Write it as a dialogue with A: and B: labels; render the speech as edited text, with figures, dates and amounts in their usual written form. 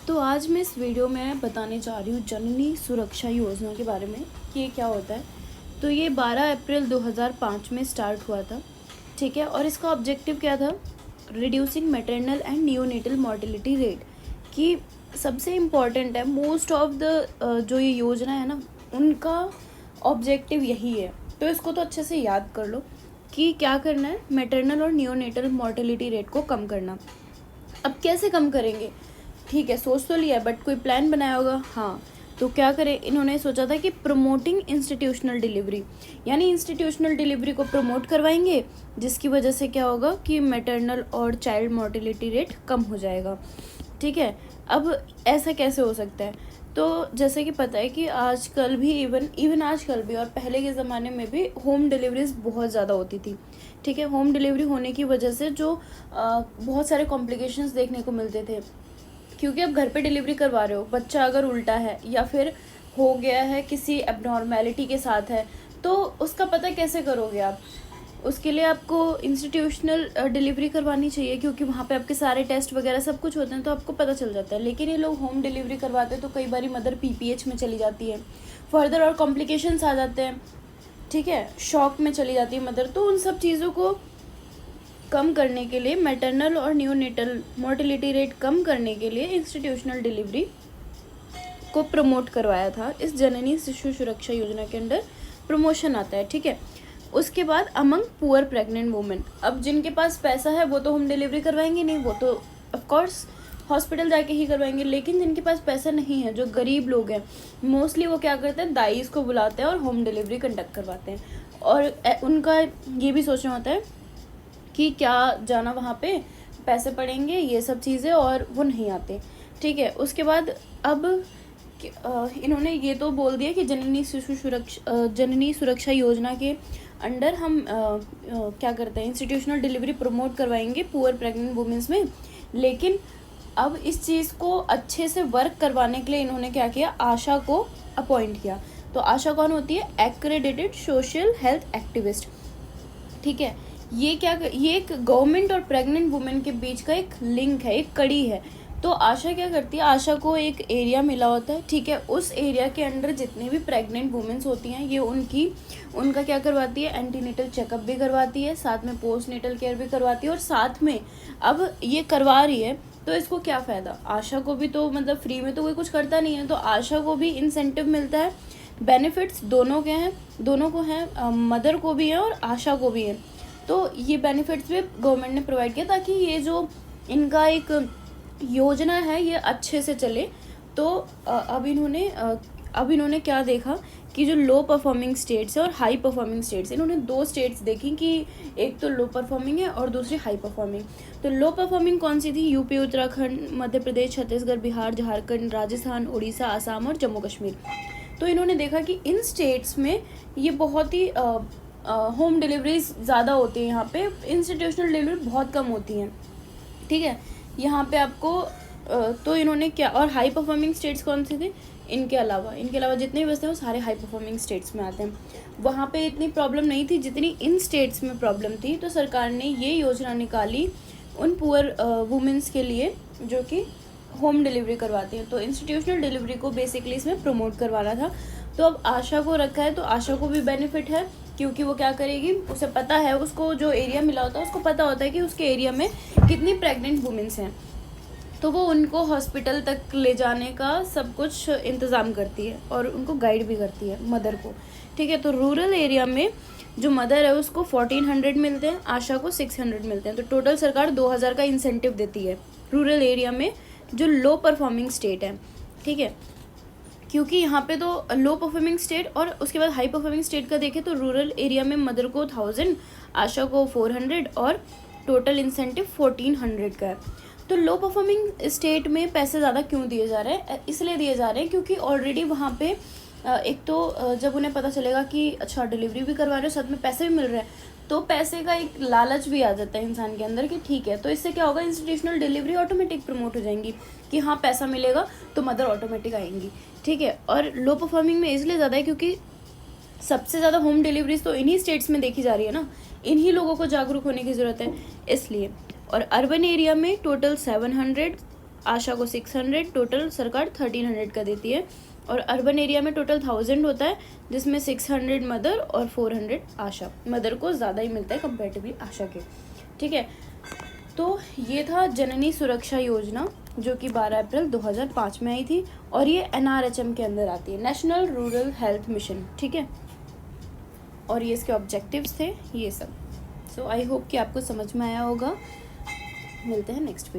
A: तो आज मैं इस वीडियो में बताने जा रही हूँ जननी सुरक्षा योजना के बारे में कि ये क्या होता है। तो ये 12 अप्रैल 2005 में स्टार्ट हुआ था, ठीक है। और इसका ऑब्जेक्टिव क्या था? Reducing maternal and neonatal mortality rate. कि सबसे इम्पॉर्टेंट है, मोस्ट ऑफ द जो ये योजना है ना, उनका ऑब्जेक्टिव यही है। तो इसको तो अच्छे से याद कर लो कि क्या करना है, मैटरनल और नियोनेटल मॉर्टिलिटी रेट को कम करना। अब कैसे कम करेंगे? ठीक है, सोच तो लिया है, बट कोई प्लान बनाया होगा। हाँ, तो क्या करें, इन्होंने सोचा था कि प्रमोटिंग इंस्टीट्यूशनल डिलीवरी, यानी इंस्टीट्यूशनल डिलीवरी को प्रमोट करवाएंगे, जिसकी वजह से क्या होगा कि मैटरनल और चाइल्ड मोर्टिलिटी रेट कम हो जाएगा, ठीक है। अब ऐसा कैसे हो सकता है? तो जैसे कि पता है कि आजकल भी इवन आजकल भी और पहले के ज़माने में भी होम डिलीवरीज बहुत ज़्यादा होती थी, ठीक है। होम डिलीवरी होने की वजह से जो बहुत सारे कॉम्प्लिकेशंस देखने को मिलते थे, क्योंकि आप घर पे डिलीवरी करवा रहे हो, बच्चा अगर उल्टा है या फिर हो गया है किसी एबनॉर्मेलिटी के साथ है, तो उसका पता कैसे करोगे आप? उसके लिए आपको इंस्टीट्यूशनल डिलीवरी करवानी चाहिए, क्योंकि वहाँ पे आपके सारे टेस्ट वगैरह सब कुछ होते हैं, तो आपको पता चल जाता है। लेकिन ये लोग होम डिलीवरी करवाते हैं तो कई बार मदर पीपीएच में चली जाती है, फर्दर और कॉम्प्लिकेशंस आ जाते हैं, ठीक है, शॉक में चली जाती है मदर। तो उन सब चीज़ों को कम करने के लिए, मैटरनल और न्यूनेटल मोर्टिलिटी रेट कम करने के लिए इंस्टीट्यूशनल डिलीवरी को प्रमोट करवाया था। इस जननी शिशु सुरक्षा योजना के अंडर प्रमोशन आता है, ठीक है। उसके बाद अमंग पुअर प्रेग्नेंट वुमेन, अब जिनके पास पैसा है वो तो होम डिलीवरी करवाएंगे नहीं, वो तो ऑफकोर्स हॉस्पिटल जाके ही करवाएंगे। लेकिन जिनके पास पैसा नहीं है, जो गरीब लोग हैं, मोस्टली वो क्या करते हैं, दाईस को बुलाते हैं और होम डिलीवरी कंडक्ट करवाते हैं। और उनका ये भी सोचना होता है कि क्या जाना वहाँ पे, पैसे पड़ेंगे, ये सब चीज़ें, और वो नहीं आते, ठीक है। उसके बाद अब इन्होंने ये तो बोल दिया कि जननी सुरक्षा योजना के अंडर हम क्या करते हैं, इंस्टीट्यूशनल डिलीवरी प्रमोट करवाएंगे पुअर प्रेग्नेंट वुमेन्स में। लेकिन अब इस चीज़ को अच्छे से वर्क करवाने के लिए इन्होंने क्या किया, आशा को अपॉइंट किया। तो आशा कौन होती है? एक्रेडिटेड सोशल हेल्थ एक्टिविस्ट, ठीक है। ये एक गवर्नमेंट और प्रेग्नेंट वुमेन के बीच का एक लिंक है, एक कड़ी है। तो आशा क्या करती है, आशा को एक एरिया मिला होता है, ठीक है। उस एरिया के अंडर जितनी भी प्रेग्नेंट वुमेन्स होती हैं, ये उनका क्या करवाती है, एंटीनेटल चेकअप भी करवाती है, साथ में पोस्ट नेटल केयर भी करवाती है। और साथ में अब ये करवा रही है तो इसको क्या फ़ायदा, आशा को भी तो मतलब फ्री में तो कोई कुछ करता नहीं है, तो आशा को भी इंसेंटिव मिलता है। बेनिफिट्स दोनों के हैं, दोनों को हैं, मदर को भी है और आशा को भी है। तो ये बेनिफिट्स भी गवर्नमेंट ने प्रोवाइड किया ताकि ये जो इनका एक योजना है ये अच्छे से चले। तो अब इन्होंने क्या देखा कि जो लो परफॉर्मिंग स्टेट्स है और हाई परफॉर्मिंग स्टेट्स, इन्होंने दो स्टेट्स देखी कि एक तो लो परफॉर्मिंग है और दूसरी हाई परफॉर्मिंग। तो लो परफॉर्मिंग कौन सी थी? यूपी, उत्तराखंड, मध्य प्रदेश, छत्तीसगढ़, बिहार, झारखंड, राजस्थान, उड़ीसा, आसाम और जम्मू कश्मीर। तो इन्होंने देखा कि इन स्टेट्स में ये बहुत ही होम डिलीवरीज ज़्यादा होती है, यहाँ पे इंस्टीट्यूशनल डिलीवरी बहुत कम होती हैं, ठीक है। यहाँ पे आपको तो इन्होंने क्या, और हाई परफॉर्मिंग स्टेट्स कौन से थे? इनके अलावा जितने भी बचते हैं वो सारे हाई परफॉर्मिंग स्टेट्स में आते हैं। वहाँ पे इतनी प्रॉब्लम नहीं थी जितनी इन स्टेट्स में प्रॉब्लम थी। तो सरकार ने ये योजना निकाली उन पुअर वुमेन्स के लिए जो कि होम डिलीवरी करवाती हैं। तो इंस्टीट्यूशनल डिलीवरी को बेसिकली इसमें प्रमोट करवाना था। तो अब आशा को रखा है, तो आशा को भी बेनिफिट है, क्योंकि वो क्या करेगी, उसे पता है, उसको जो एरिया मिला होता है उसको पता होता है कि उसके एरिया में कितनी प्रेग्नेंट वुमेन्स हैं, तो वो उनको हॉस्पिटल तक ले जाने का सब कुछ इंतज़ाम करती है और उनको गाइड भी करती है मदर को, ठीक है। तो रूरल एरिया में जो मदर है उसको 1400 मिलते हैं, आशा को 600 मिलते हैं। तो टोटल सरकार 2000 का इंसेंटिव देती है रूरल एरिया में जो लो परफॉर्मिंग स्टेट है, ठीक है। क्योंकि यहाँ पे तो लो परफॉर्मिंग स्टेट और उसके बाद हाई परफॉर्मिंग स्टेट का देखें तो रूरल एरिया में मदर को 1000, आशा को 400 और टोटल इंसेंटिव 1400 का है। तो लो परफॉर्मिंग स्टेट में पैसे ज़्यादा क्यों दिए जा रहे हैं? इसलिए दिए जा रहे हैं क्योंकि ऑलरेडी वहाँ पे एक तो जब उन्हें पता चलेगा कि अच्छा डिलीवरी भी करवा रहे हो, साथ में पैसे भी मिल रहे हैं, तो पैसे का एक लालच भी आ जाता है इंसान के अंदर कि ठीक है। तो इससे क्या होगा, इंस्टीट्यूशनल डिलीवरी ऑटोमेटिक प्रमोट हो जाएंगी कि हाँ पैसा मिलेगा तो मदर ऑटोमेटिक आएंगी, ठीक है। और लो परफॉर्मिंग में इसलिए ज़्यादा है क्योंकि सबसे ज़्यादा होम डिलीवरीज तो इन्हीं स्टेट्स में देखी जा रही है ना, इन्हीं लोगों को जागरूक होने की ज़रूरत है इसलिए। और अर्बन एरिया में टोटल 700 आशा को 600, टोटल सरकार 1300 का देती है। और अर्बन एरिया में टोटल 1000 होता है, जिसमें 600 मदर और 400 आशा। मदर को ज़्यादा ही मिलता है कंपेरेटिवली आशा के, ठीक है। तो ये था जननी सुरक्षा योजना, जो कि 12 अप्रैल 2005 में आई थी, और ये NRHM के अंदर आती है, नेशनल रूरल हेल्थ मिशन, ठीक है। और ये इसके ऑब्जेक्टिव्स थे ये सब। सो आई होप कि आपको समझ में आया होगा। मिलते हैं नेक्स्ट वीडियो।